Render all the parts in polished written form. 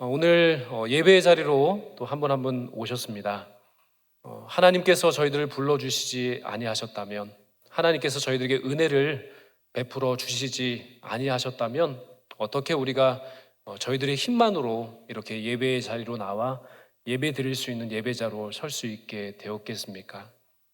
오늘 예배의 자리로 또 한 분 한 분 오셨습니다. 하나님께서 저희들을 불러주시지 아니하셨다면, 하나님께서 저희들에게 은혜를 베풀어 주시지 아니하셨다면 어떻게 우리가 저희들의 힘만으로 이렇게 예배의 자리로 나와 예배 드릴 수 있는 예배자로 설 수 있게 되었겠습니까?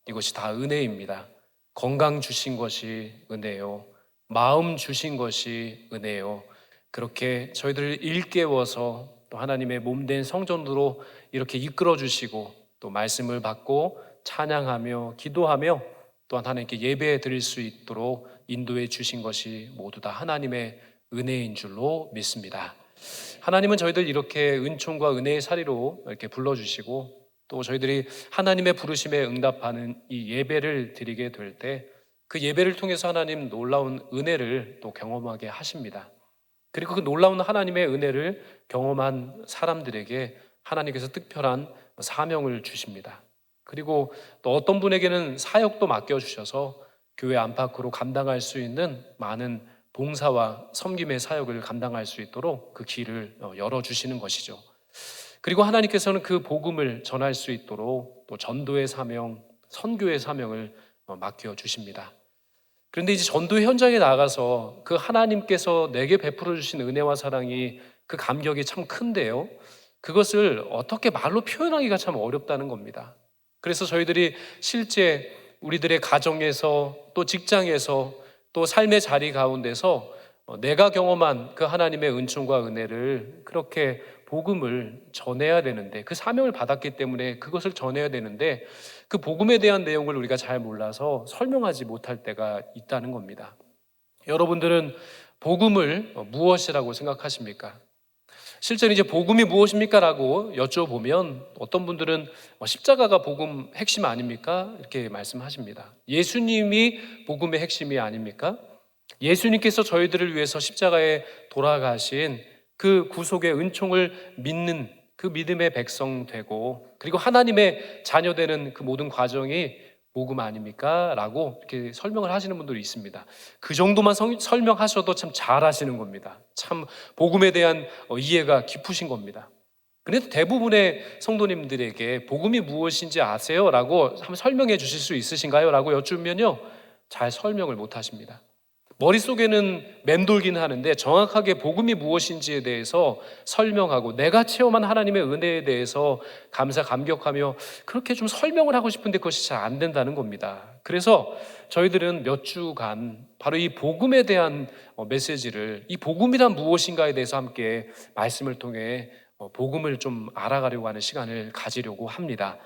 이것이 다 은혜입니다. 건강 주신 것이 은혜요, 마음 주신 것이 은혜요, 그렇게 저희들을 일깨워서 또 하나님의 몸된 성전으로 이렇게 이끌어 주시고 또 말씀을 받고 찬양하며 기도하며 또한 하나님께 예배 드릴 수 있도록 인도해 주신 것이 모두 다 하나님의 은혜인 줄로 믿습니다. 하나님은 저희들 이렇게 은총과 은혜의 사리로 이렇게 불러주시고 또 저희들이 하나님의 부르심에 응답하는 이 예배를 드리게 될 때 그 예배를 통해서 하나님 놀라운 은혜를 또 경험하게 하십니다. 그리고 그 놀라운 하나님의 은혜를 경험한 사람들에게 하나님께서 특별한 사명을 주십니다. 그리고 또 어떤 분에게는 사역도 맡겨주셔서 교회 안팎으로 감당할 수 있는 많은 봉사와 섬김의 사역을 감당할 수 있도록 그 길을 열어주시는 것이죠. 그리고 하나님께서는 그 복음을 전할 수 있도록 또 전도의 사명, 선교의 사명을 맡겨주십니다. 그런데 이제 전도 현장에 나가서 그 하나님께서 내게 베풀어 주신 은혜와 사랑이 그 감격이 참 큰데요, 그것을 어떻게 말로 표현하기가 참 어렵다는 겁니다. 그래서 저희들이 실제 우리들의 가정에서 또 직장에서 또 삶의 자리 가운데서 내가 경험한 그 하나님의 은총과 은혜를 그렇게 복음을 전해야 되는데, 그 사명을 받았기 때문에 그것을 전해야 되는데 그 복음에 대한 내용을 우리가 잘 몰라서 설명하지 못할 때가 있다는 겁니다. 여러분들은 복음을 무엇이라고 생각하십니까? 실제로 이제 복음이 무엇입니까? 라고 여쭤보면 어떤 분들은 십자가가 복음 핵심 아닙니까? 이렇게 말씀하십니다. 예수님이 복음의 핵심이 아닙니까? 예수님께서 저희들을 위해서 십자가에 돌아가신 그 구속의 은총을 믿는 그 믿음의 백성 되고 그리고 하나님의 자녀 되는 그 모든 과정이 복음 아닙니까? 라고 이렇게 설명을 하시는 분들이 있습니다. 그 정도만 설명하셔도 참 잘하시는 겁니다. 참 복음에 대한 이해가 깊으신 겁니다. 그런데 대부분의 성도님들에게 복음이 무엇인지 아세요? 라고 한번 설명해 주실 수 있으신가요? 라고 여쭈면요, 잘 설명을 못 하십니다. 머릿속에는 맴돌긴 하는데 정확하게 복음이 무엇인지에 대해서 설명하고 내가 체험한 하나님의 은혜에 대해서 감격하며 그렇게 좀 설명을 하고 싶은데 그것이 잘 안 된다는 겁니다. 그래서 저희들은 몇 주간 바로 이 복음에 대한 메시지를, 이 복음이란 무엇인가에 대해서 함께 말씀을 통해 복음을 좀 알아가려고 하는 시간을 가지려고 합니다.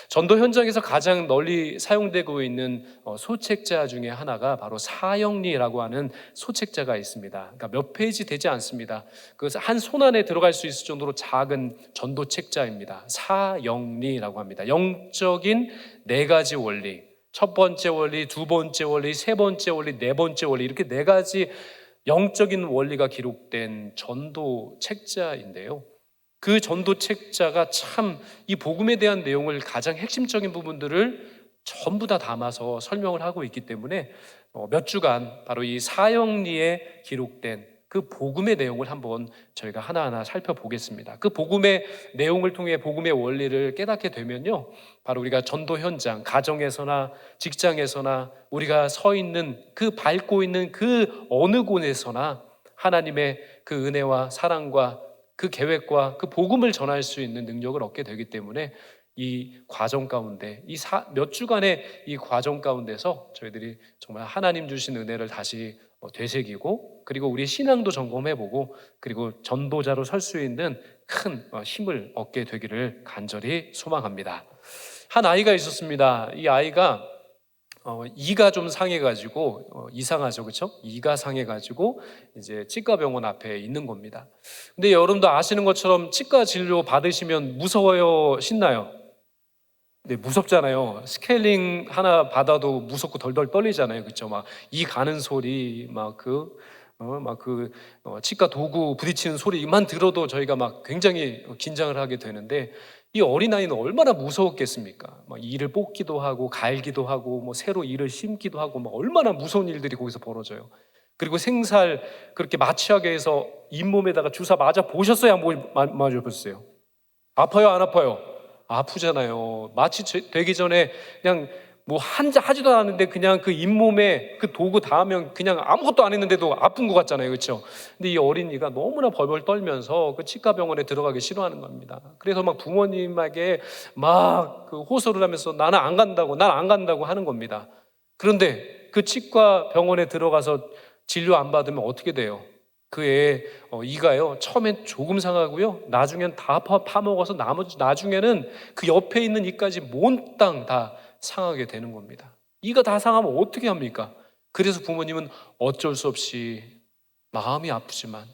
전도 현장에서 가장 널리 사용되고 있는 소책자 중에 하나가 바로 사형리라고 하는 소책자가 있습니다. 그러니까 몇 페이지 되지 않습니다. 그것은 한 손 안에 들어갈 수 있을 정도로 작은 전도 책자입니다. 사형리라고 합니다. 영적인 네 가지 원리, 첫 번째 원리, 두 번째 원리, 세 번째 원리, 네 번째 원리, 이렇게 네 가지 영적인 원리가 기록된 전도 책자인데요, 그 전도 책자가 참 이 복음에 대한 내용을 가장 핵심적인 부분들을 전부 다 담아서 설명을 하고 있기 때문에 몇 주간 바로 이 사형리에 기록된 그 복음의 내용을 한번 저희가 하나하나 살펴보겠습니다. 그 복음의 내용을 통해 복음의 원리를 깨닫게 되면요, 바로 우리가 전도 현장, 가정에서나 직장에서나 우리가 서 있는 그 밟고 있는 그 어느 곳에서나 하나님의 그 은혜와 사랑과 그 계획과 그 복음을 전할 수 있는 능력을 얻게 되기 때문에 이 과정 가운데, 이 몇 주간의 이 과정 가운데서 저희들이 정말 하나님 주신 은혜를 다시 되새기고 그리고 우리 신앙도 점검해보고 그리고 전도자로 설 수 있는 큰 힘을 얻게 되기를 간절히 소망합니다. 한 아이가 있었습니다. 이 아이가 이가 좀 상해가지고 이상하죠, 그렇죠? 이가 상해가지고 이제 치과병원 앞에 있는 겁니다. 근데 여러분도 아시는 것처럼 치과 진료 받으시면 무서워요, 신나요? 네, 무섭잖아요. 스케일링 하나 받아도 무섭고 덜덜 떨리잖아요, 그렇죠? 막 이 가는 소리, 치과 도구 부딪히는 소리만 들어도 저희가 막 굉장히 긴장을 하게 되는데 이 어린아이는 얼마나 무서웠겠습니까? 막 이를 뽑기도 하고 갈기도 하고 뭐 새로 이를 심기도 하고 막 얼마나 무서운 일들이 거기서 벌어져요. 그리고 생살 그렇게 마취하게 해서 잇몸에다가 주사 맞아 보셨어요? 안 맞아 보셨어요? 아파요, 안 아파요? 아프잖아요. 마취 되기 전에 그냥 뭐 하지도 않았는데 그냥 그 잇몸에 그 도구 닿으면 그냥 아무것도 안 했는데도 아픈 것 같잖아요. 그렇죠? 근데 이 어린이가 너무나 벌벌 떨면서 그 치과 병원에 들어가기 싫어하는 겁니다. 그래서 막 부모님에게 막 그 호소를 하면서 나는 안 간다고, 난 안 간다고 하는 겁니다. 그런데 그 치과 병원에 들어가서 진료 안 받으면 어떻게 돼요? 그 애 이가요, 처음엔 조금 상하고요, 나중엔 다 파먹어서 나중에는 그 옆에 있는 이까지 몬땅 다 상하게 되는 겁니다. 이가 다 상하면 어떻게 합니까? 그래서 부모님은 어쩔 수 없이 마음이 아프지만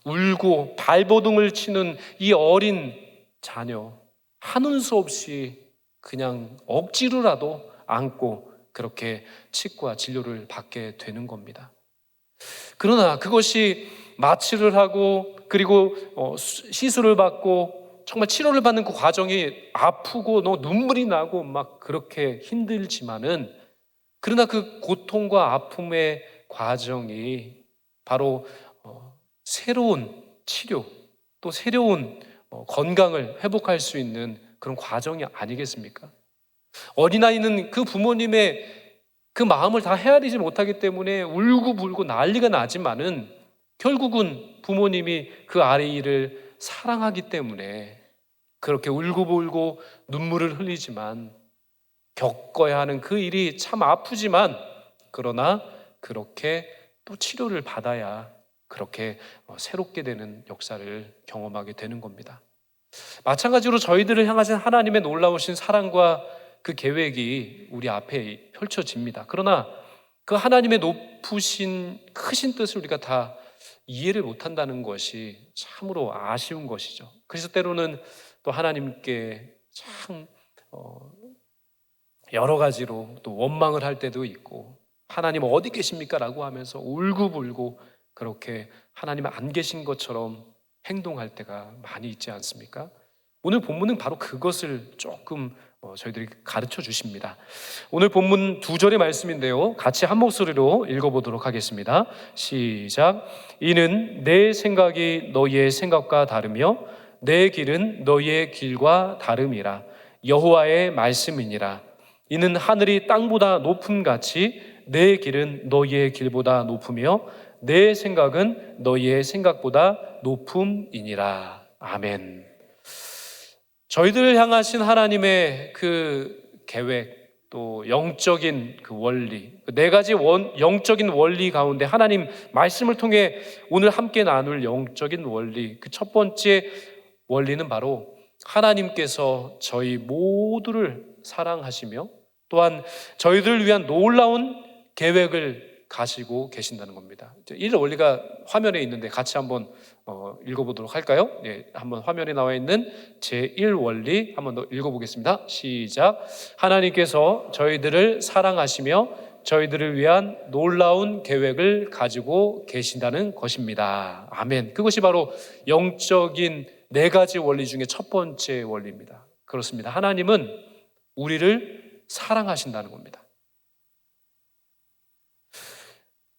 울고 발버둥을 치는 이 어린 자녀, 한운 수 없이 그냥 억지로라도 안고 그렇게 치과 진료를 받게 되는 겁니다. 그러나 그것이 마취를 하고 그리고 시술을 받고 정말 치료를 받는 그 과정이 아프고 너무 눈물이 나고 막 그렇게 힘들지만은, 그러나 그 고통과 아픔의 과정이 바로 새로운 치료, 또 새로운 건강을 회복할 수 있는 그런 과정이 아니겠습니까? 어린아이는 그 부모님의 그 마음을 다 헤아리지 못하기 때문에 울고불고 난리가 나지만은, 결국은 부모님이 그 아이를 사랑하기 때문에 그렇게 울고불고 눈물을 흘리지만, 겪어야 하는 그 일이 참 아프지만, 그러나 그렇게 또 치료를 받아야 그렇게 새롭게 되는 역사를 경험하게 되는 겁니다. 마찬가지로 저희들을 향하신 하나님의 놀라우신 사랑과 그 계획이 우리 앞에 펼쳐집니다. 그러나 그 하나님의 높으신 크신 뜻을 우리가 다 이해를 못한다는 것이 참으로 아쉬운 것이죠. 그래서 때로는 또 하나님께 참 여러 가지로 또 원망을 할 때도 있고, 하나님 어디 계십니까? 라고 하면서 울고불고 그렇게 하나님 안 계신 것처럼 행동할 때가 많이 있지 않습니까? 오늘 본문은 바로 그것을 조금 저희들이 가르쳐 주십니다. 오늘 본문 2절의 말씀인데요, 같이 한 목소리로 읽어보도록 하겠습니다. 시작. 이는 내 생각이 너희의 생각과 다르며 내 길은 너희의 길과 다름이라. 여호와의 말씀이니라. 이는 하늘이 땅보다 높음같이 내 길은 너희의 길보다 높으며 내 생각은 너희의 생각보다 높음이니라. 아멘. 저희들을 향하신 하나님의 그 계획, 또 영적인 그 원리, 네 가지 영적인 원리 가운데 하나님 말씀을 통해 오늘 함께 나눌 영적인 원리, 그 첫 번째 원리는 바로 하나님께서 저희 모두를 사랑하시며 또한 저희들을 위한 놀라운 계획을 가시고 계신다는 겁니다. 이 원리가 화면에 있는데 같이 한번 읽어보도록 할까요? 네, 한번 화면에 나와 있는 제1원리 한번 더 읽어보겠습니다. 시작. 하나님께서 저희들을 사랑하시며 저희들을 위한 놀라운 계획을 가지고 계신다는 것입니다. 아멘. 그것이 바로 영적인 네 가지 원리 중에 첫 번째 원리입니다. 그렇습니다. 하나님은 우리를 사랑하신다는 겁니다.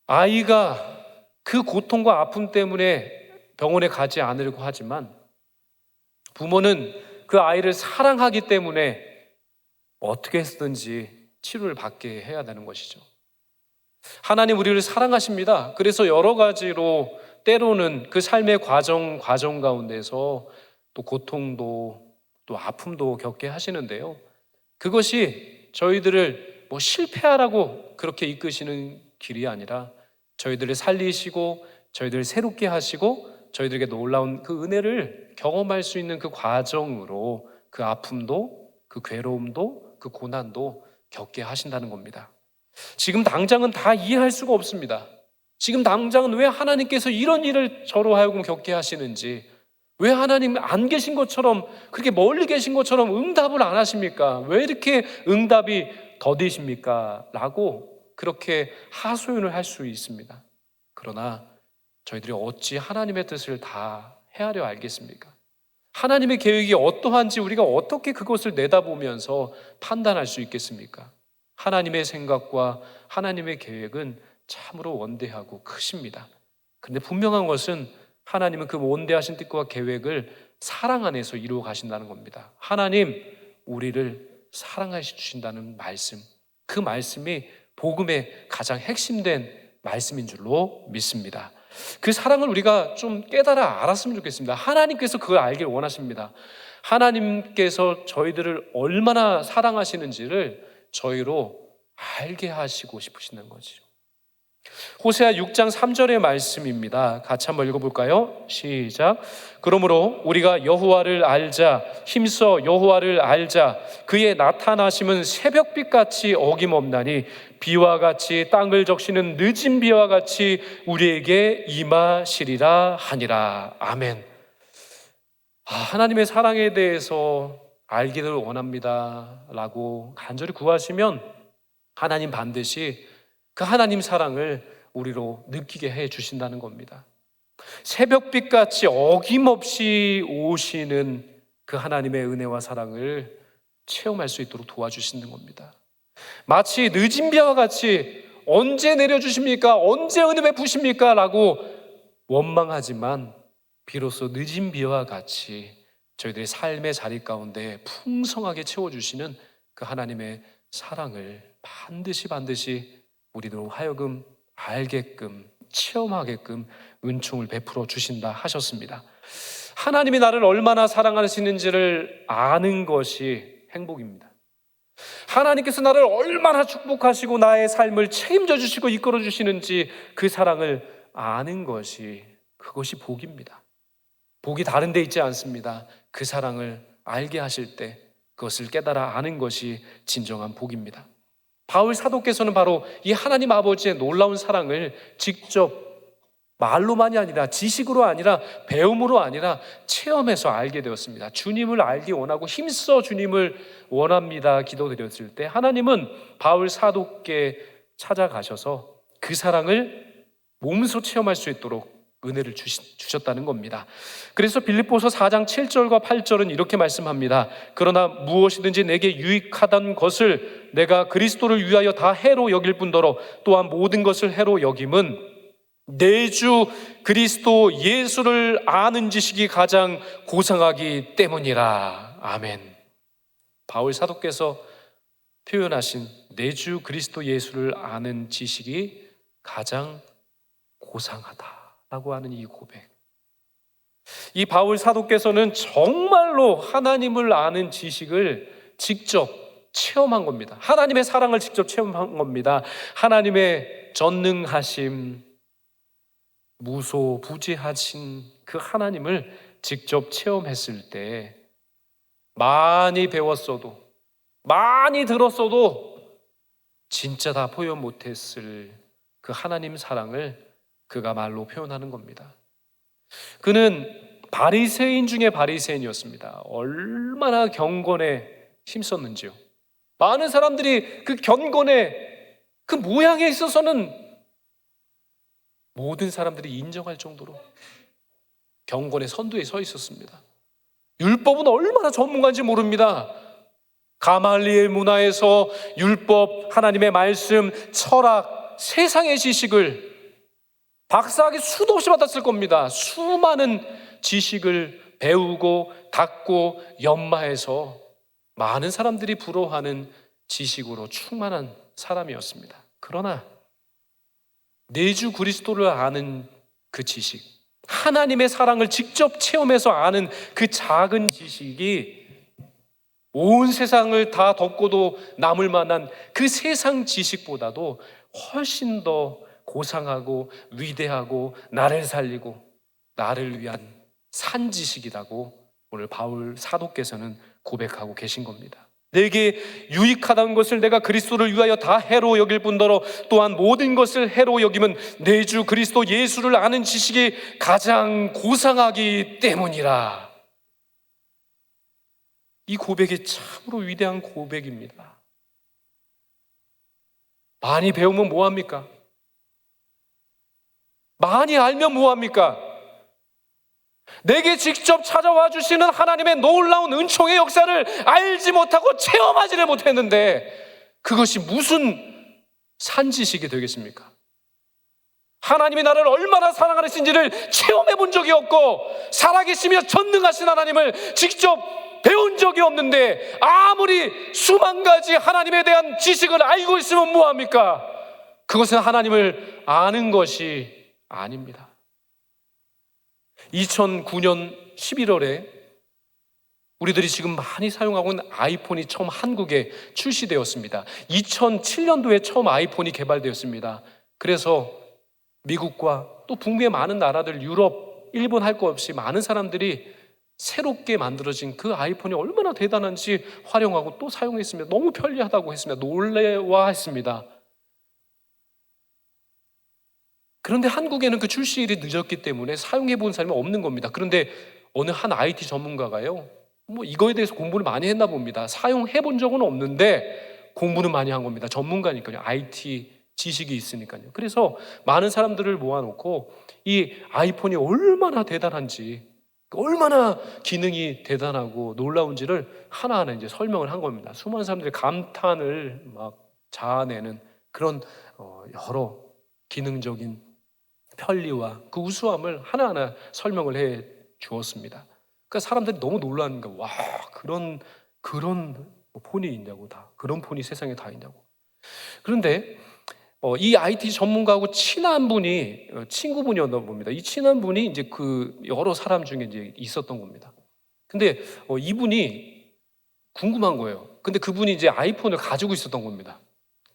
아이가 그 고통과 아픔 때문에 병원에 가지 않으려고 하지만, 부모는 그 아이를 사랑하기 때문에 어떻게 해서든지 치료를 받게 해야 되는 것이죠. 하나님 우리를 사랑하십니다. 그래서 여러 가지로 때로는 그 삶의 과정 가운데서 또 고통도 또 아픔도 겪게 하시는데요, 그것이 저희들을 뭐 실패하라고 그렇게 이끄시는 길이 아니라 저희들을 살리시고 저희들을 새롭게 하시고 저희들에게 놀라운 그 은혜를 경험할 수 있는 그 과정으로 그 아픔도 그 괴로움도 그 고난도 겪게 하신다는 겁니다. 지금 당장은 다 이해할 수가 없습니다. 지금 당장은 왜 하나님께서 이런 일을 저로 하여금 겪게 하시는지, 왜 하나님 안 계신 것처럼, 그렇게 멀리 계신 것처럼 응답을 안 하십니까? 왜 이렇게 응답이 더디십니까? 라고 그렇게 하소연을 할 수 있습니다. 그러나 저희들이 어찌 하나님의 뜻을 다 헤아려 알겠습니까? 하나님의 계획이 어떠한지 우리가 어떻게 그것을 내다보면서 판단할 수 있겠습니까? 하나님의 생각과 하나님의 계획은 참으로 원대하고 크십니다. 그런데 분명한 것은 하나님은 그 원대하신 뜻과 계획을 사랑 안에서 이루어 가신다는 겁니다. 하나님, 우리를 사랑하여 주신다는 말씀, 그 말씀이 복음의 가장 핵심된 말씀인 줄로 믿습니다. 그 사랑을 우리가 좀 깨달아 알았으면 좋겠습니다. 하나님께서 그걸 알길 원하십니다. 하나님께서 저희들을 얼마나 사랑하시는지를 저희로 알게 하시고 싶으시는 거죠. 호세아 6장 3절의 말씀입니다. 같이 한번 읽어볼까요? 시작. 그러므로 우리가 여호와를 알자, 힘써 여호와를 알자. 그의 나타나심은 새벽빛같이 어김없나니 비와 같이 땅을 적시는 늦은 비와 같이 우리에게 임하시리라 하니라. 아멘. 하나님의 사랑에 대해서 알기를 원합니다 라고 간절히 구하시면 하나님 반드시 그 하나님 사랑을 우리로 느끼게 해 주신다는 겁니다. 새벽빛같이 어김없이 오시는 그 하나님의 은혜와 사랑을 체험할 수 있도록 도와주시는 겁니다. 마치 늦은 비와 같이 언제 내려주십니까? 언제 은혜 베푸십니까? 라고 원망하지만 비로소 늦은 비와 같이 저희들의 삶의 자리 가운데 풍성하게 채워주시는 그 하나님의 사랑을 반드시 우리로 하여금 알게끔 체험하게끔 은총을 베풀어 주신다 하셨습니다. 하나님이 나를 얼마나 사랑하시는지를 아는 것이 행복입니다. 하나님께서 나를 얼마나 축복하시고 나의 삶을 책임져 주시고 이끌어 주시는지 그 사랑을 아는 것이, 그것이 복입니다. 복이 다른 데 있지 않습니다. 그 사랑을 알게 하실 때 그것을 깨달아 아는 것이 진정한 복입니다. 바울 사도께서는 바로 이 하나님 아버지의 놀라운 사랑을 직접 말로만이 아니라, 지식으로 아니라, 배움으로 아니라 체험해서 알게 되었습니다. 주님을 알기 원하고 힘써 주님을 원합니다 기도드렸을 때 하나님은 바울 사도께 찾아가셔서 그 사랑을 몸소 체험할 수 있도록 은혜를 주셨다는 겁니다. 그래서 빌립보서 4장 7절과 8절은 이렇게 말씀합니다. 그러나 무엇이든지 내게 유익하던 것을 내가 그리스도를 위하여 다 해로 여길 뿐더러 또한 모든 것을 해로 여김은 내 주 그리스도 예수를 아는 지식이 가장 고상하기 때문이라. 아멘. 바울 사도께서 표현하신 내 주 그리스도 예수를 아는 지식이 가장 고상하다라고 하는 이 고백, 이 바울 사도께서는 정말로 하나님을 아는 지식을 직접 체험한 겁니다. 하나님의 사랑을 직접 체험한 겁니다. 하나님의 전능하심, 무소부지하신 그 하나님을 직접 체험했을 때 많이 배웠어도, 많이 들었어도 진짜 다 표현 못했을 그 하나님 사랑을 그가 말로 표현하는 겁니다. 그는 바리새인 중에 바리새인이었습니다. 얼마나 경건에 힘썼는지요. 많은 사람들이 그 경건의 그 모양에 있어서는 모든 사람들이 인정할 정도로 경건의 선두에 서 있었습니다. 율법은 얼마나 전문가인지 모릅니다. 가말리엘 문화에서 율법, 하나님의 말씀, 철학, 세상의 지식을 박사학위 수도 없이 받았을 겁니다. 수많은 지식을 배우고 닦고 연마해서 많은 사람들이 부러워하는 지식으로 충만한 사람이었습니다. 그러나 내 주 그리스도를 아는 그 지식, 하나님의 사랑을 직접 체험해서 아는 그 작은 지식이 온 세상을 다 덮고도 남을 만한 그 세상 지식보다도 훨씬 더 고상하고 위대하고 나를 살리고 나를 위한 산 지식이라고 오늘 바울 사도께서는 고백하고 계신 겁니다. 내게 유익하다는 것을 내가 그리스도를 위하여 다 해로 여길 뿐더러 또한 모든 것을 해로 여김은 내 주 그리스도 예수를 아는 지식이 가장 고상하기 때문이라. 이 고백이 참으로 위대한 고백입니다. 많이 배우면 뭐합니까? 많이 알면 뭐합니까? 내게 직접 찾아와 주시는 하나님의 놀라운 은총의 역사를 알지 못하고 체험하지를 못했는데 그것이 무슨 산지식이 되겠습니까? 하나님이 나를 얼마나 사랑하시는지를 체험해 본 적이 없고 살아계시며 전능하신 하나님을 직접 배운 적이 없는데 아무리 수만 가지 하나님에 대한 지식을 알고 있으면 뭐합니까? 그것은 하나님을 아는 것이 아닙니다. 2009년 11월에 우리들이 지금 많이 사용하고 있는 아이폰이 처음 한국에 출시되었습니다. 2007년도에 처음 아이폰이 개발되었습니다. 그래서 미국과 또 북미의 많은 나라들, 유럽, 일본 할 것 없이 많은 사람들이 새롭게 만들어진 그 아이폰이 얼마나 대단한지 활용하고 또 사용했으며 너무 편리하다고 했으며 놀래워했습니다. 그런데 한국에는 그 출시일이 늦었기 때문에 사용해 본 사람이 없는 겁니다. 그런데 어느 한 IT 전문가가요, 이거에 대해서 공부를 많이 했나 봅니다. 사용해 본 적은 없는데 공부는 많이 한 겁니다. 전문가니까요. IT 지식이 있으니까요. 그래서 많은 사람들을 모아놓고 이 아이폰이 얼마나 대단한지, 얼마나 기능이 대단하고 놀라운지를 하나하나 이제 설명을 한 겁니다. 수많은 사람들이 감탄을 막 자아내는 그런 여러 기능적인 편리와 그 우수함을 하나하나 설명을 해 주었습니다. 그러니까 사람들이 너무 놀라는 거예요. 와, 그런 폰이 있냐고, 다 그런 폰이 세상에 다 있냐고. 그런데 이 IT 전문가하고 친한 분이 친구분이었나 봅니다. 이 친한 분이 이제 그 여러 사람 중에 이제 있었던 겁니다. 근데 이분이 궁금한 거예요. 근데 그분이 이제 아이폰을 가지고 있었던 겁니다.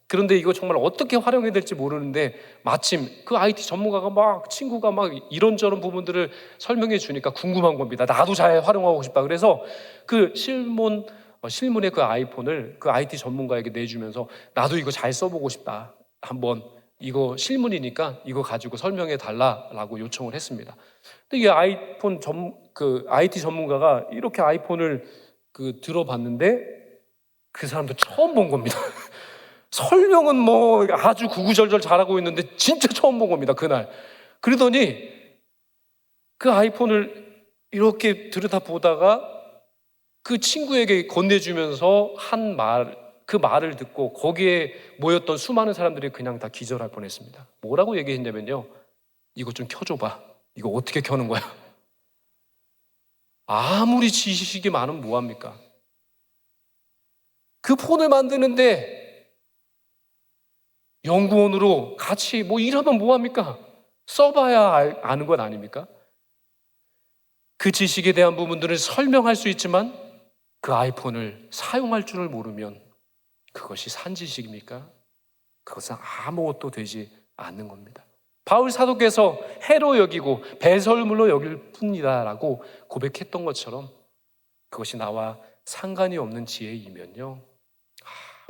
그런데 이거 정말 어떻게 활용해야 될지 모르는데 마침 그 IT 전문가가 막 친구가 막 이런저런 부분들을 설명해 주니까 궁금한 겁니다. 나도 잘 활용하고 싶다. 그래서 그 실문의 그 아이폰을 그 IT 전문가에게 내주면서 나도 이거 잘 써보고 싶다. 한번 이거 실문이니까 이거 가지고 설명해 달라라고 요청을 했습니다. 근데 이 그 IT 전문가가 이렇게 아이폰을 들어봤는데 그 사람도 처음 본 겁니다. 설명은 아주 구구절절 잘하고 있는데 진짜 처음 본 겁니다, 그날. 그러더니 그 아이폰을 이렇게 들여다보다가 그 친구에게 건네주면서 그 말을 듣고 거기에 모였던 수많은 사람들이 그냥 다 기절할 뻔했습니다. 뭐라고 얘기했냐면요, 이거 좀 켜줘봐. 이거 어떻게 켜는 거야? 아무리 지식이 많으면 뭐합니까? 그 폰을 만드는데 연구원으로 같이 일하면 뭐합니까? 써봐야 아는 건 아닙니까? 그 지식에 대한 부분들을 설명할 수 있지만 그 아이폰을 사용할 줄을 모르면 그것이 산지식입니까? 그것은 아무것도 되지 않는 겁니다. 바울 사도께서 해로 여기고 배설물로 여길 뿐이다라고 고백했던 것처럼 그것이 나와 상관이 없는 지혜이면요,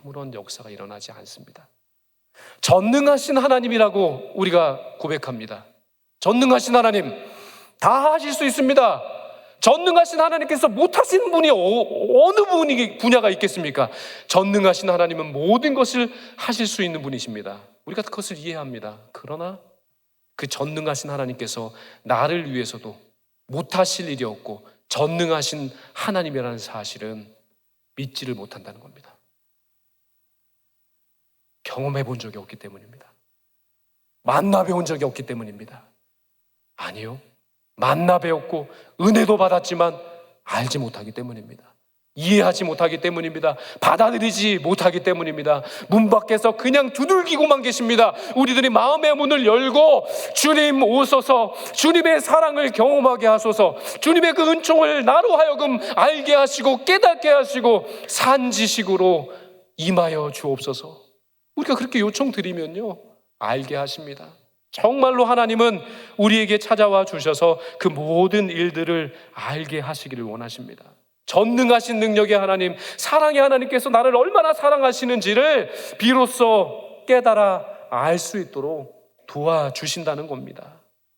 아무런 역사가 일어나지 않습니다. 전능하신 하나님이라고 우리가 고백합니다. 전능하신 하나님, 다 하실 수 있습니다. 전능하신 하나님께서 못하시는 분이 어느 분야가 있겠습니까? 전능하신 하나님은 모든 것을 하실 수 있는 분이십니다. 우리가 그것을 이해합니다. 그러나 그 전능하신 하나님께서 나를 위해서도 못하실 일이 없고 전능하신 하나님이라는 사실은 믿지를 못한다는 겁니다. 경험해 본 적이 없기 때문입니다. 만나 배운 적이 없기 때문입니다. 아니요, 만나 배웠고 은혜도 받았지만 알지 못하기 때문입니다. 이해하지 못하기 때문입니다. 받아들이지 못하기 때문입니다. 문 밖에서 그냥 두들기고만 계십니다. 우리들이 마음의 문을 열고 주님 오소서, 주님의 사랑을 경험하게 하소서, 주님의 그 은총을 나로 하여금 알게 하시고 깨닫게 하시고 산지식으로 임하여 주옵소서. 우리가 그렇게 요청드리면요, 알게 하십니다. 정말로 하나님은 우리에게 찾아와 주셔서 그 모든 일들을 알게 하시기를 원하십니다. 전능하신 능력의 하나님, 사랑의 하나님께서 나를 얼마나 사랑하시는지를 비로소 깨달아 알 수 있도록 도와주신다는 겁니다.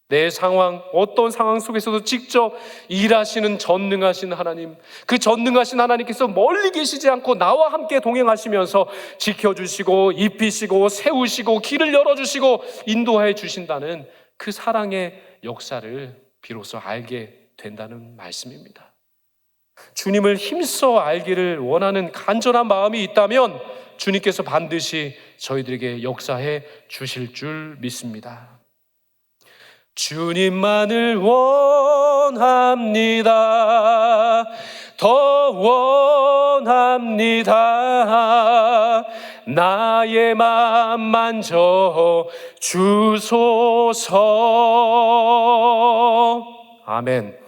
내 상황, 어떤 상황 속에서도 직접 일하시는 전능하신 하나님, 그 전능하신 하나님께서 멀리 계시지 않고 나와 함께 동행하시면서 지켜주시고 입히시고 세우시고 길을 열어주시고 인도해 주신다는 그 사랑의 역사를 비로소 알게 된다는 말씀입니다. 주님을 힘써 알기를 원하는 간절한 마음이 있다면 주님께서 반드시 저희들에게 역사해 주실 줄 믿습니다. 주님만을 원합니다. 더 원합니다. 나의 맘 만져 주소서. 아멘.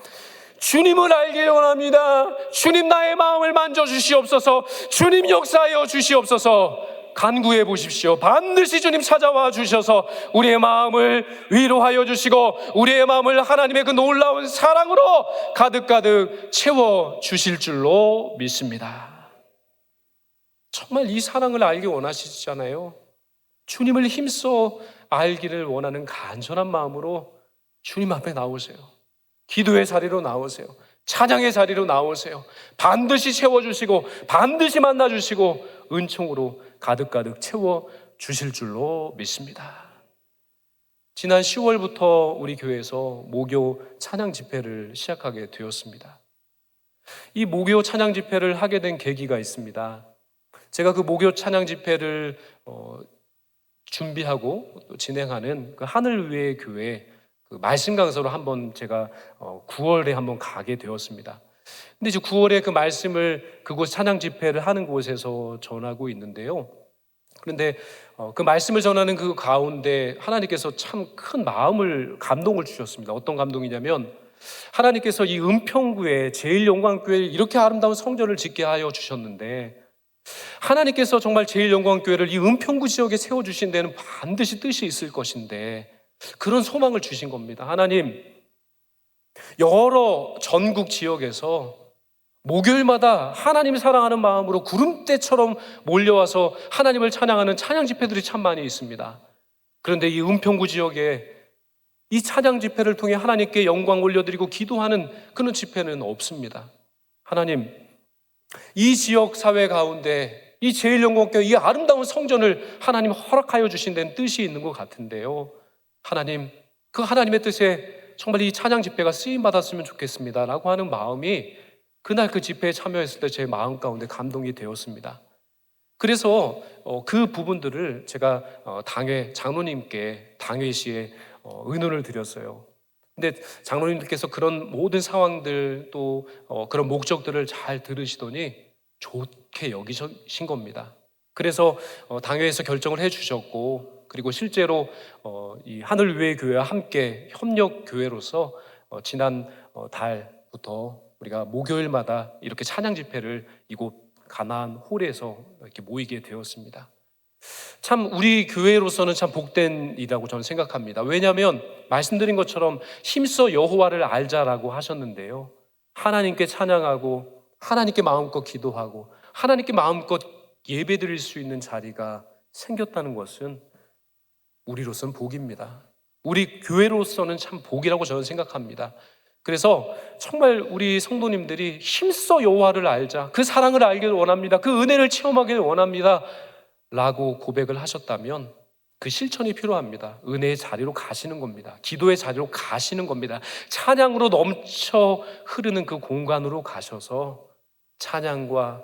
주님을 알기를 원합니다. 주님 나의 마음을 만져주시옵소서. 주님 역사하여 주시옵소서. 간구해 보십시오. 반드시 주님 찾아와 주셔서 우리의 마음을 위로하여 주시고 우리의 마음을 하나님의 그 놀라운 사랑으로 가득가득 채워 주실 줄로 믿습니다. 정말 이 사랑을 알기 원하시잖아요. 주님을 힘써 알기를 원하는 간절한 마음으로 주님 앞에 나오세요. 기도의 자리로 나오세요. 찬양의 자리로 나오세요. 반드시 채워주시고 반드시 만나주시고 은총으로 가득가득 채워주실 줄로 믿습니다. 지난 10월부터 우리 교회에서 목요 찬양 집회를 시작하게 되었습니다. 이 목요 찬양 집회를 하게 된 계기가 있습니다. 제가 그 목요 찬양 집회를 준비하고 또 진행하는 그 하늘 위의 교회 그 말씀 강사로 한번 제가 9월에 한번 가게 되었습니다. 근데 이제 9월에 그 말씀을 그곳 찬양 집회를 하는 곳에서 전하고 있는데요. 그런데 그 말씀을 전하는 그 가운데 하나님께서 참 큰 감동을 주셨습니다. 어떤 감동이냐면 하나님께서 이 은평구에 제일영광교회를 이렇게 아름다운 성전을 짓게 하여 주셨는데 하나님께서 정말 제일영광교회를 이 은평구 지역에 세워주신 데는 반드시 뜻이 있을 것인데 그런 소망을 주신 겁니다. 하나님, 여러 전국 지역에서 목요일마다 하나님을 사랑하는 마음으로 구름대처럼 몰려와서 하나님을 찬양하는 찬양 집회들이 참 많이 있습니다. 그런데 이 은평구 지역에 이 찬양 집회를 통해 하나님께 영광 올려드리고 기도하는 그런 집회는 없습니다. 하나님, 이 지역 사회 가운데 이 제일영광교회 이 아름다운 성전을 하나님 허락하여 주신 데는 뜻이 있는 것 같은데요. 하나님, 그 하나님의 뜻에 정말 이 찬양 집회가 쓰임받았으면 좋겠습니다 라고 하는 마음이 그날 그 집회에 참여했을 때 제 마음 가운데 감동이 되었습니다. 그래서 그 부분들을 제가 당회 장로님께 당회 시에 의논을 드렸어요. 근데 장로님들께서 그런 모든 상황들 또 그런 목적들을 잘 들으시더니 좋게 여기신 겁니다. 그래서 당회에서 결정을 해주셨고 그리고 실제로 이 하늘 위의 교회와 함께 협력 교회로서 지난 달부터 우리가 목요일마다 이렇게 찬양 집회를 이곳 가나안 홀에서 이렇게 모이게 되었습니다. 참 우리 교회로서는 참 복된 일이라고 저는 생각합니다. 왜냐하면 말씀드린 것처럼 힘써 여호와를 알자라고 하셨는데요. 하나님께 찬양하고 하나님께 마음껏 기도하고 하나님께 마음껏 예배드릴 수 있는 자리가 생겼다는 것은 우리로서는 복입니다. 우리 교회로서는 참 복이라고 저는 생각합니다. 그래서 정말 우리 성도님들이 힘써 여호와를 알자, 그 사랑을 알기를 원합니다, 그 은혜를 체험하기를 원합니다 라고 고백을 하셨다면 그 실천이 필요합니다. 은혜의 자리로 가시는 겁니다. 기도의 자리로 가시는 겁니다. 찬양으로 넘쳐 흐르는 그 공간으로 가셔서 찬양과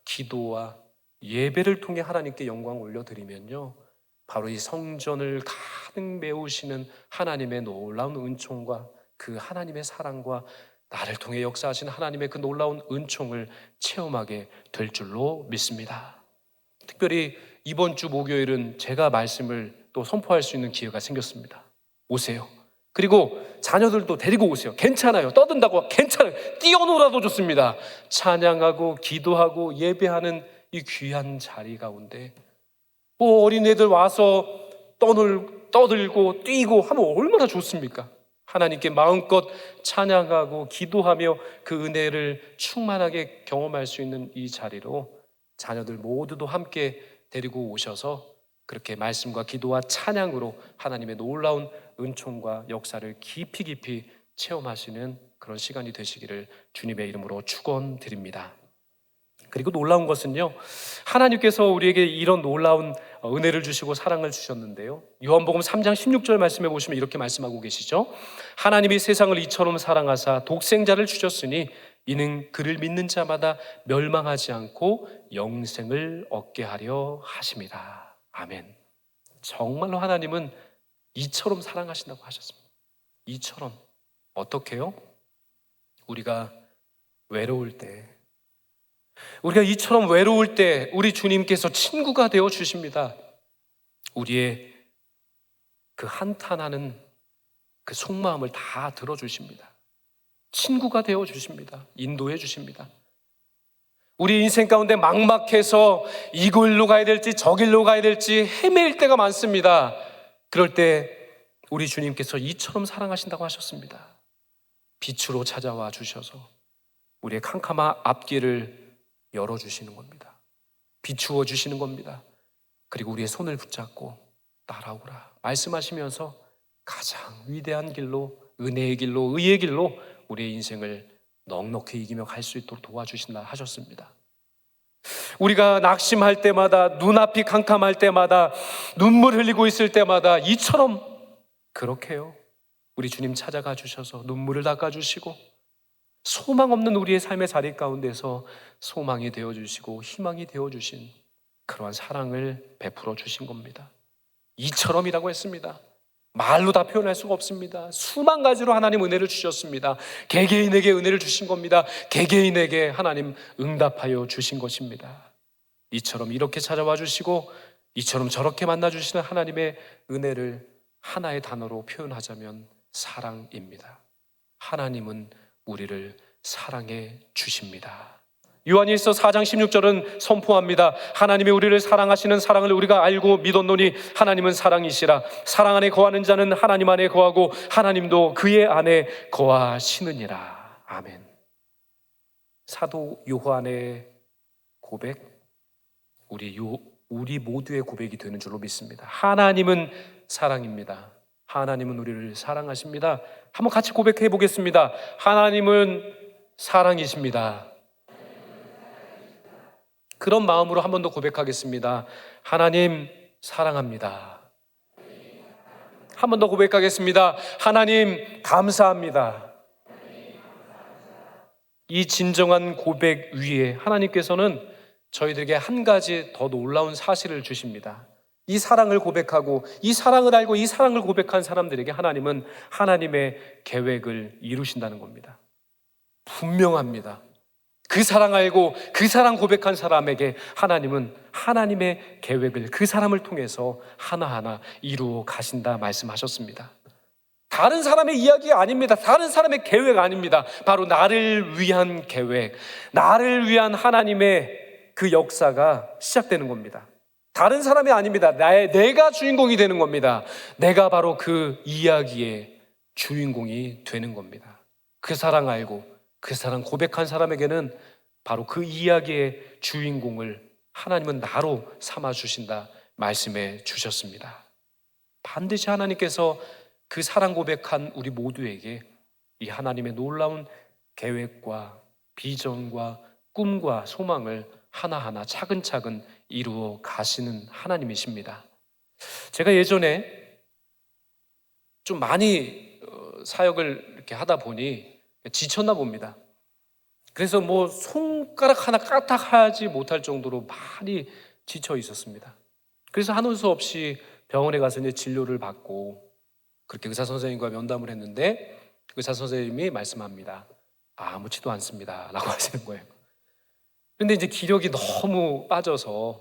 기도와 예배를 통해 하나님께 영광 올려드리면요, 바로 이 성전을 가득 메우시는 하나님의 놀라운 은총과 그 하나님의 사랑과 나를 통해 역사하신 하나님의 그 놀라운 은총을 체험하게 될 줄로 믿습니다. 특별히 이번 주 목요일은 제가 말씀을 또 선포할 수 있는 기회가 생겼습니다. 오세요. 그리고 자녀들도 데리고 오세요. 괜찮아요. 떠든다고 괜찮아요. 뛰어놀아도 좋습니다. 찬양하고 기도하고 예배하는 이 귀한 자리 가운데 어린애들 와서 떠들고 뛰고 하면 얼마나 좋습니까? 하나님께 마음껏 찬양하고 기도하며 그 은혜를 충만하게 경험할 수 있는 이 자리로 자녀들 모두도 함께 데리고 오셔서 그렇게 말씀과 기도와 찬양으로 하나님의 놀라운 은총과 역사를 깊이 체험하시는 그런 시간이 되시기를 주님의 이름으로 축원드립니다. 그리고 놀라운 것은요, 하나님께서 우리에게 이런 놀라운 은혜를 주시고 사랑을 주셨는데요, 요한복음 3장 16절 말씀해 보시면 이렇게 말씀하고 계시죠. 하나님이 세상을 이처럼 사랑하사 독생자를 주셨으니 이는 그를 믿는 자마다 멸망하지 않고 영생을 얻게 하려 하심이라. 아멘. 정말로 하나님은 이처럼 사랑하신다고 하셨습니다. 이처럼. 어떻게요? 우리가 외로울 때, 우리가 이처럼 외로울 때 우리 주님께서 친구가 되어 주십니다. 우리의 그 한탄하는 그 속마음을 다 들어주십니다. 친구가 되어 주십니다. 인도해 주십니다. 우리 인생 가운데 막막해서 이길로 가야 될지 저길로 가야 될지 헤매일 때가 많습니다. 그럴 때 우리 주님께서 이처럼 사랑하신다고 하셨습니다. 빛으로 찾아와 주셔서 우리의 캄캄한 앞길을 열어주시는 겁니다. 비추어 주시는 겁니다. 그리고 우리의 손을 붙잡고 따라오라 말씀하시면서 가장 위대한 길로, 은혜의 길로, 의의 길로 우리의 인생을 넉넉히 이기며 갈 수 있도록 도와주신다 하셨습니다. 우리가 낙심할 때마다, 눈앞이 캄캄할 때마다, 눈물 흘리고 있을 때마다 이처럼 그렇게요, 우리 주님 찾아가 주셔서 눈물을 닦아주시고 소망 없는 우리의 삶의 자리 가운데서 소망이 되어주시고 희망이 되어주신 그러한 사랑을 베풀어 주신 겁니다. 이처럼이라고 했습니다. 말로 다 표현할 수가 없습니다. 수만 가지로 하나님 은혜를 주셨습니다. 개개인에게 은혜를 주신 겁니다. 개개인에게 하나님 응답하여 주신 것입니다. 이처럼 이렇게 찾아와 주시고 이처럼 저렇게 만나 주시는 하나님의 은혜를 하나의 단어로 표현하자면 사랑입니다. 하나님은 우리를 사랑해 주십니다. 요한일서 4장 16절은 선포합니다. 하나님이 우리를 사랑하시는 사랑을 우리가 알고 믿었노니 하나님은 사랑이시라. 사랑 안에 거하는 자는 하나님 안에 거하고 하나님도 그의 안에 거하시느니라. 아멘. 사도 요한의 고백, 우리 모두의 고백이 되는 줄로 믿습니다. 하나님은 사랑입니다. 하나님은 우리를 사랑하십니다. 한번 같이 고백해 보겠습니다. 하나님은 사랑이십니다. 그런 마음으로 한 번 더 고백하겠습니다. 하나님 사랑합니다. 한 번 더 고백하겠습니다. 하나님 감사합니다. 이 진정한 고백 위에 하나님께서는 저희들에게 한 가지 더 놀라운 사실을 주십니다. 이 사랑을 고백하고 이 사랑을 알고 이 사랑을 고백한 사람들에게 하나님은 하나님의 계획을 이루신다는 겁니다. 분명합니다. 그 사랑 알고 그 사랑 고백한 사람에게 하나님은 하나님의 계획을 그 사람을 통해서 하나하나 이루어 가신다 말씀하셨습니다. 다른 사람의 이야기가 아닙니다. 다른 사람의 계획 아닙니다. 바로 나를 위한 계획, 나를 위한 하나님의 그 역사가 시작되는 겁니다. 다른 사람이 아닙니다. 내가 주인공이 되는 겁니다. 내가 바로 그 이야기의 주인공이 되는 겁니다. 그 사랑 알고 그 사랑 고백한 사람에게는 바로 그 이야기의 주인공을 하나님은 나로 삼아주신다 말씀해 주셨습니다. 반드시 하나님께서 그 사랑 고백한 우리 모두에게 이 하나님의 놀라운 계획과 비전과 꿈과 소망을 하나하나 차근차근 이루어 가시는 하나님이십니다. 제가 예전에 좀 많이 사역을 이렇게 하다 보니 지쳤나 봅니다. 그래서 뭐 손가락 하나 까딱하지 못할 정도로 많이 지쳐 있었습니다. 그래서 하는 수 없이 병원에 가서 이제 진료를 받고 그렇게 의사 선생님과 면담을 했는데 의사 선생님이 말씀합니다. 아무렇지도 않습니다 라고 하시는 거예요. 근데 이제 기력이 너무 빠져서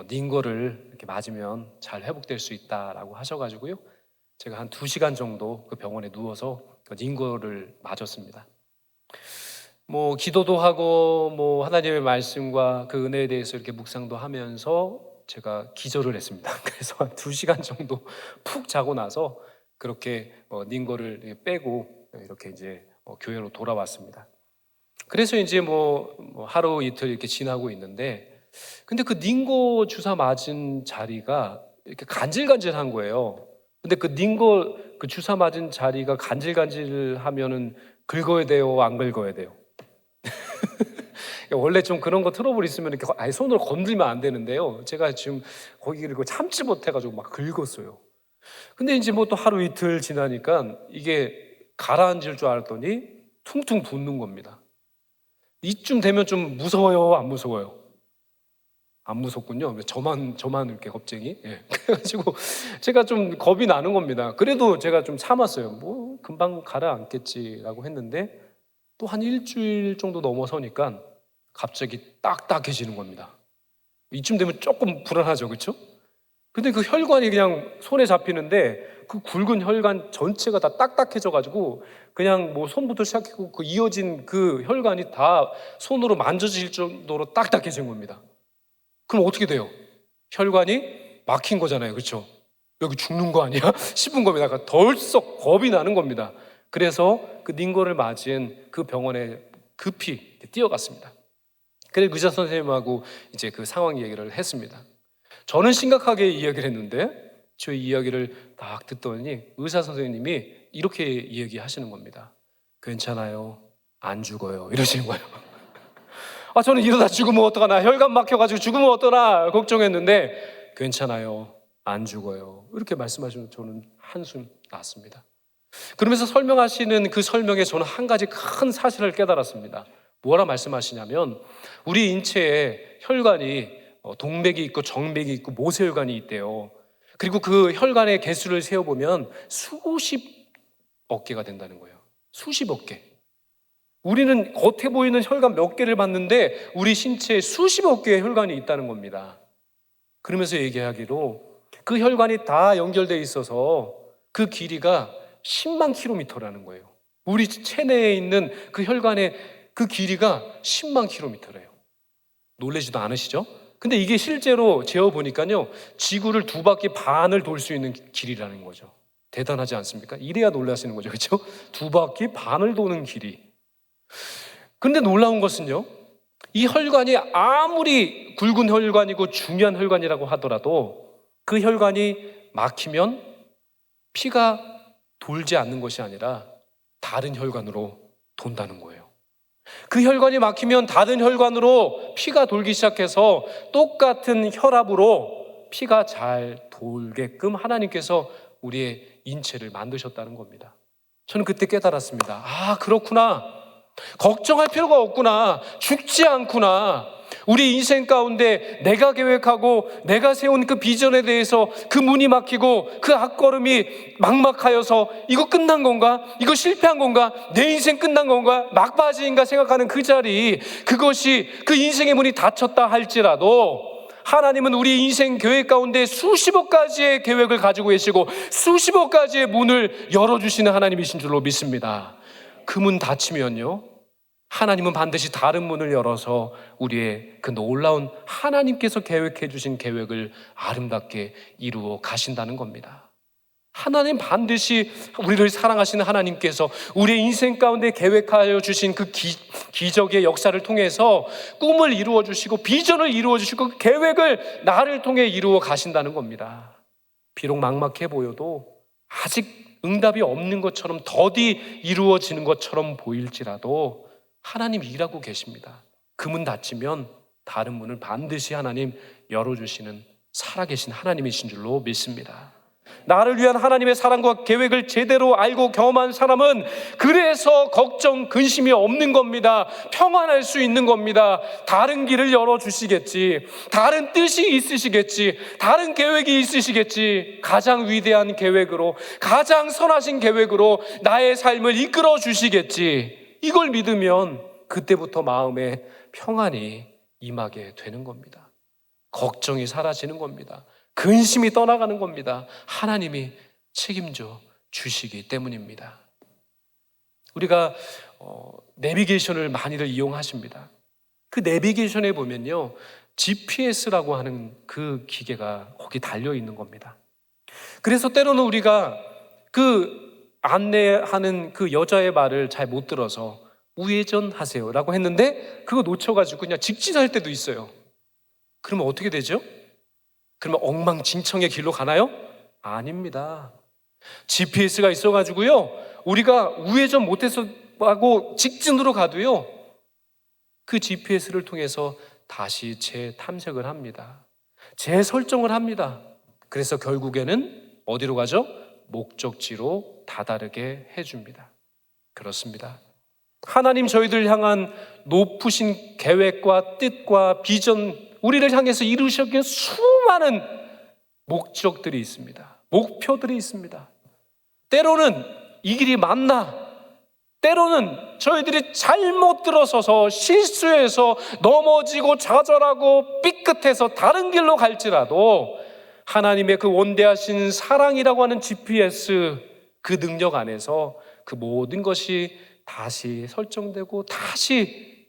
닌거를 이렇게 맞으면 잘 회복될 수 있다라고 하셔가지고요. 제가 한 2시간 정도 그 병원에 누워서 닌거를 맞았습니다. 뭐 기도도 하고 뭐 하나님의 말씀과 그 은혜에 대해서 이렇게 묵상도 하면서 제가 기절을 했습니다. 그래서 한 2시간 정도 푹 자고 나서 그렇게 닌거를 빼고 이렇게 이제 교회로 돌아왔습니다. 그래서 이제 뭐 하루 이틀 이렇게 지나고 있는데 근데 그 닌거 주사 맞은 자리가 이렇게 간질간질한 거예요. 근데 그 닌거 그 주사 맞은 자리가 간질간질하면은 긁어야 돼요, 안 긁어야 돼요? 원래 좀 그런 거 트러블 있으면 이렇게 아예 손으로 건들면 안 되는데요. 제가 지금 거기를 참지 못해가지고 막 긁었어요. 근데 이제 뭐 또 하루 이틀 지나니까 이게 가라앉을 줄 알았더니 퉁퉁 붓는 겁니다. 이쯤 되면 좀 무서워요, 안 무서워요? 안 무섭군요. 저만 이렇게 겁쟁이. 예. 그래가지고 제가 좀 겁이 나는 겁니다. 그래도 제가 좀 참았어요. 뭐 금방 가라앉겠지라고 했는데 또 한 일주일 정도 넘어서니까 갑자기 딱딱해지는 겁니다. 이쯤 되면 조금 불안하죠, 그렇죠? 근데 그 혈관이 그냥 손에 잡히는데 그 굵은 혈관 전체가 다 딱딱해져가지고 그냥 뭐 손부터 시작하고 그 이어진 그 혈관이 다 손으로 만져질 정도로 딱딱해진 겁니다. 그럼 어떻게 돼요? 혈관이 막힌 거잖아요, 그렇죠? 여기 죽는 거 아니야? 싶은 겁니다. 그러니까 덜썩 겁이 나는 겁니다. 그래서 그 링거를 맞은 그 병원에 급히 뛰어갔습니다. 그래서 의사 선생님하고 이제 그 상황 얘기를 했습니다. 저는 심각하게 이야기를 했는데 저 이야기를 딱 듣더니 의사 선생님이 이렇게 이야기하시는 겁니다. 괜찮아요, 안 죽어요, 이러시는 거예요. 저는 이러다 죽으면 어떡하나, 혈관 막혀가지고 죽으면 어떠나 걱정했는데 괜찮아요, 안 죽어요, 이렇게 말씀하시면 저는 한숨 났습니다. 그러면서 설명하시는 그 설명에 저는 한 가지 큰 사실을 깨달았습니다. 뭐라 말씀하시냐면 우리 인체에 혈관이 동맥이 있고 정맥이 있고 모세혈관이 있대요. 그리고 그 혈관의 개수를 세어보면 수십억 개가 된다는 거예요. 수십억 개. 우리는 겉에 보이는 혈관 몇 개를 봤는데 우리 신체에 수십억 개의 혈관이 있다는 겁니다. 그러면서 얘기하기로 그 혈관이 다 연결되어 있어서 그 길이가 10만 킬로미터라는 거예요. 우리 체내에 있는 그 혈관의 그 길이가 10만 킬로미터래요. 놀라지도 않으시죠? 근데 이게 실제로 재어보니까요, 지구를 2바퀴 반을 돌 수 있는 길이라는 거죠. 대단하지 않습니까? 이래야 놀라시는 거죠, 그렇죠? 2바퀴 반을 도는 길이. 근데 놀라운 것은요, 이 혈관이 아무리 굵은 혈관이고 중요한 혈관이라고 하더라도 그 혈관이 막히면 피가 돌지 않는 것이 아니라 다른 혈관으로 돈다는 거예요. 그 혈관이 막히면 다른 혈관으로 피가 돌기 시작해서 똑같은 혈압으로 피가 잘 돌게끔 하나님께서 우리의 인체를 만드셨다는 겁니다. 저는 그때 깨달았습니다. 그렇구나. 걱정할 필요가 없구나. 죽지 않구나. 우리 인생 가운데 내가 계획하고 내가 세운 그 비전에 대해서 그 문이 막히고 그 앞걸음이 막막하여서 이거 끝난 건가? 이거 실패한 건가? 내 인생 끝난 건가? 막바지인가 생각하는 그 자리, 그것이 그 인생의 문이 닫혔다 할지라도 하나님은 우리 인생 계획 가운데 수십억 가지의 계획을 가지고 계시고 수십억 가지의 문을 열어주시는 하나님이신 줄로 믿습니다. 그 문 닫히면요, 하나님은 반드시 다른 문을 열어서 우리의 그 놀라운 하나님께서 계획해 주신 계획을 아름답게 이루어 가신다는 겁니다. 하나님 반드시 우리를 사랑하시는 하나님께서 우리의 인생 가운데 계획하여 주신 그 기적의 역사를 통해서 꿈을 이루어 주시고 비전을 이루어 주시고 그 계획을 나를 통해 이루어 가신다는 겁니다. 비록 막막해 보여도 아직 응답이 없는 것처럼 더디 이루어지는 것처럼 보일지라도 하나님 일하고 계십니다. 그 문 닫히면 다른 문을 반드시 하나님 열어주시는 살아계신 하나님이신 줄로 믿습니다. 나를 위한 하나님의 사랑과 계획을 제대로 알고 경험한 사람은 그래서 걱정, 근심이 없는 겁니다. 평안할 수 있는 겁니다. 다른 길을 열어주시겠지, 다른 뜻이 있으시겠지, 다른 계획이 있으시겠지, 가장 위대한 계획으로, 가장 선하신 계획으로 나의 삶을 이끌어 주시겠지, 이걸 믿으면 그때부터 마음에 평안이 임하게 되는 겁니다. 걱정이 사라지는 겁니다. 근심이 떠나가는 겁니다. 하나님이 책임져 주시기 때문입니다. 우리가 내비게이션을 많이들 이용하십니다. 그 내비게이션에 보면요, GPS라고 하는 그 기계가 거기 달려 있는 겁니다. 그래서 때로는 우리가 그 안내하는 그 여자의 말을 잘 못 들어서 우회전하세요 라고 했는데 그거 놓쳐가지고 그냥 직진할 때도 있어요. 그러면 어떻게 되죠? 그러면 엉망진창의 길로 가나요? 아닙니다. GPS가 있어가지고요, 우리가 우회전 못해서 하고 직진으로 가도요, 그 GPS를 통해서 다시 재탐색을 합니다. 재설정을 합니다. 그래서 결국에는 어디로 가죠? 목적지로 다다르게 해줍니다. 그렇습니다. 하나님 저희들 향한 높으신 계획과 뜻과 비전, 우리를 향해서 이루셨기에 수많은 목적들이 있습니다. 목표들이 있습니다. 때로는 이 길이 맞나? 때로는 저희들이 잘못 들어서서 실수해서 넘어지고 좌절하고 삐끗해서 다른 길로 갈지라도 하나님의 그 원대하신 사랑이라고 하는 GPS, 그 능력 안에서 그 모든 것이 다시 설정되고 다시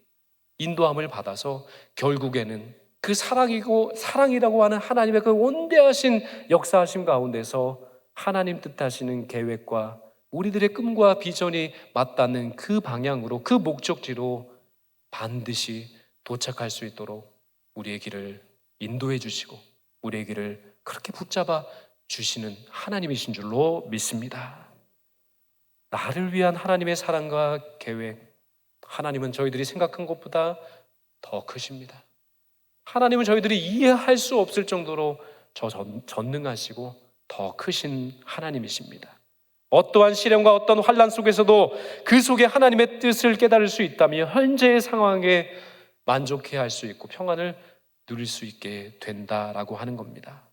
인도함을 받아서 결국에는 그 사랑이라고 하는 하나님의 그 원대하신 역사하심 가운데서 하나님 뜻하시는 계획과 우리들의 꿈과 비전이 맞닿는 그 방향으로, 그 목적지로 반드시 도착할 수 있도록 우리의 길을 인도해 주시고 우리의 길을 그렇게 붙잡아 주시는 하나님이신 줄로 믿습니다. 나를 위한 하나님의 사랑과 계획, 하나님은 저희들이 생각한 것보다 더 크십니다. 하나님은 저희들이 이해할 수 없을 정도로 전능하시고 더 크신 하나님이십니다. 어떠한 시련과 어떤 환난 속에서도 그 속에 하나님의 뜻을 깨달을 수 있다면 현재의 상황에 만족해야 할 수 있고 평안을 누릴 수 있게 된다라고 하는 겁니다.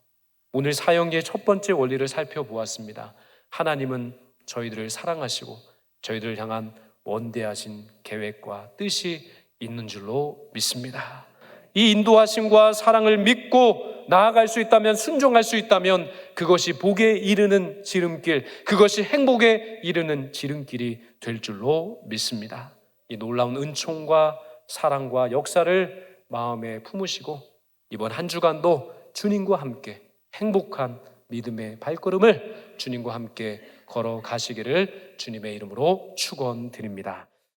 오늘 사형의 첫 번째 원리를 살펴보았습니다. 하나님은 저희들을 사랑하시고 저희들을 향한 원대하신 계획과 뜻이 있는 줄로 믿습니다. 이 인도하심과 사랑을 믿고 나아갈 수 있다면, 순종할 수 있다면 그것이 복에 이르는 지름길, 그것이 행복에 이르는 지름길이 될 줄로 믿습니다. 이 놀라운 은총과 사랑과 역사를 마음에 품으시고 이번 한 주간도 주님과 함께 행복한 믿음의 발걸음을 주님과 함께 걸어가시기를 주님의 이름으로 축원드립니다.